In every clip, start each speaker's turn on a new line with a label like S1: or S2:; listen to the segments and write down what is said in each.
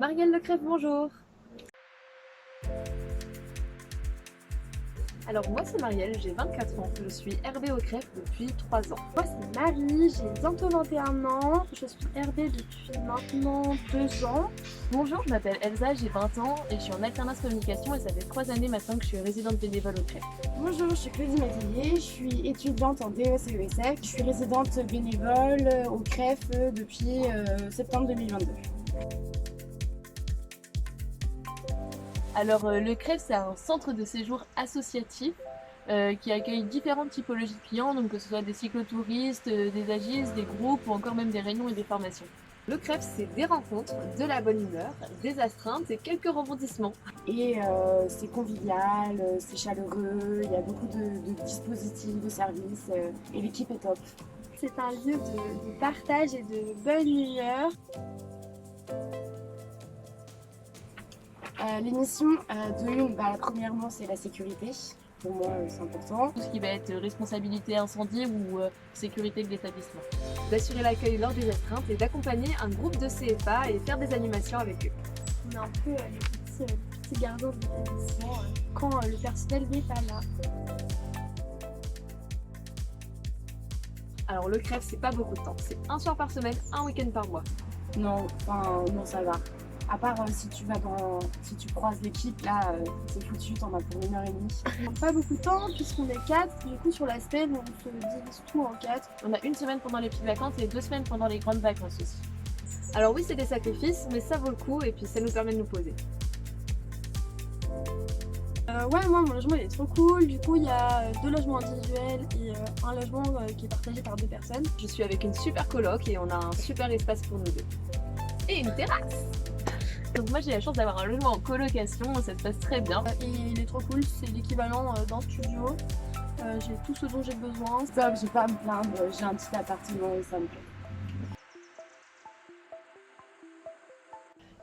S1: Marielle Lecrève, bonjour. Alors moi c'est Marielle, j'ai 24 ans, je suis RB au Crève depuis 3 ans.
S2: Moi c'est Marie, j'ai bientôt 21 ans, je suis RB depuis maintenant 2 ans.
S1: Bonjour, je m'appelle Elsa, j'ai 20 ans et je suis en alternance communication et ça fait 3 années maintenant que je suis résidente bénévole au Crève.
S2: Bonjour, je suis Claudie Métayer, je suis étudiante en DEC-ESF, je suis résidente bénévole au CREF depuis septembre 2022.
S1: Alors le Crève c'est un centre de séjour associatif qui accueille différentes typologies de clients, donc que ce soit des cyclotouristes, des agistes, des groupes ou encore même des réunions et des formations. Le Crève c'est des rencontres, de la bonne humeur, des astreintes et quelques rebondissements.
S2: Et c'est convivial, c'est chaleureux, il y a beaucoup de dispositifs, de services et l'équipe est top. C'est un lieu de partage et de bonne humeur. Les missions premièrement c'est la sécurité, pour moi c'est important.
S1: Tout ce qui va être responsabilité incendie ou sécurité de l'établissement.
S3: D'assurer l'accueil lors des astreintes et d'accompagner un groupe de CFA et faire des animations avec eux.
S2: On est un peu les petits gardiens de l'établissement quand le personnel n'est pas là.
S3: Alors le Crève c'est pas beaucoup de temps, c'est un soir par semaine, un week-end par mois.
S2: Non, ça va. À part si tu croises l'équipe, là, c'est foutu, t'en as pour 1h30. Pas beaucoup de temps, puisqu'on est 4, du coup sur la semaine, on se divise tout en 4.
S1: On a une semaine pendant les petites vacances et 2 semaines pendant les grandes vacances aussi.
S3: Alors oui c'est des sacrifices, mais ça vaut le coup et puis ça nous permet de nous poser.
S2: Ouais, moi mon logement il est trop cool, du coup il y a 2 logements individuels et un logement qui est partagé par 2 personnes.
S3: Je suis avec une super coloc et on a un super espace pour nous deux. Et une terrasse.
S1: Donc moi j'ai la chance d'avoir un logement en colocation, ça se passe très bien.
S2: Et il est trop cool, c'est l'équivalent d'un studio. J'ai tout ce dont j'ai besoin.
S4: Stop, j'ai pas à me plaindre, j'ai un petit appartement et ça me plaît.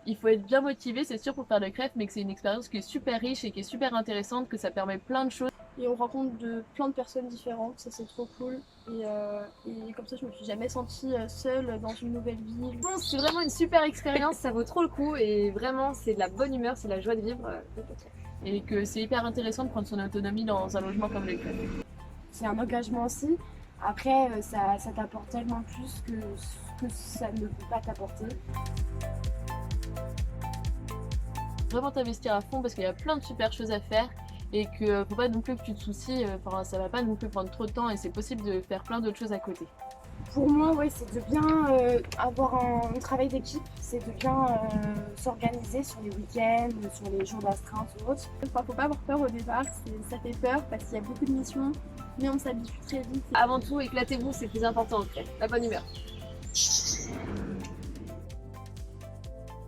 S1: Il faut être bien motivé, c'est sûr, pour faire le Crève, mais que c'est une expérience qui est super riche et qui est super intéressante, que ça permet plein de choses.
S2: Et on rencontre plein de personnes différentes, ça c'est trop cool. Et comme ça je me suis jamais sentie seule dans une nouvelle ville.
S3: Bon, c'est vraiment une super expérience, ça vaut trop le coup et vraiment c'est de la bonne humeur, c'est la joie de vivre.
S1: Et que c'est hyper intéressant de prendre son autonomie dans un logement comme le Crève.
S4: C'est un engagement aussi. Après, ça t'apporte tellement plus que ce que ça ne peut pas t'apporter.
S1: Vraiment t'investir à fond parce qu'il y a plein de super choses à faire et que faut pas non plus que tu te soucies, ça va pas non plus prendre trop de temps et c'est possible de faire plein d'autres choses à côté.
S4: Pour moi, ouais, c'est de bien avoir un travail d'équipe, c'est de bien s'organiser sur les week-ends, sur les jours d'astreinte ou autres.
S2: Enfin, faut pas avoir peur au départ, ça fait peur parce qu'il y a beaucoup de missions, mais on s'habitue très vite.
S3: Avant tout, éclatez-vous, c'est le plus important au Crève, la bonne humeur.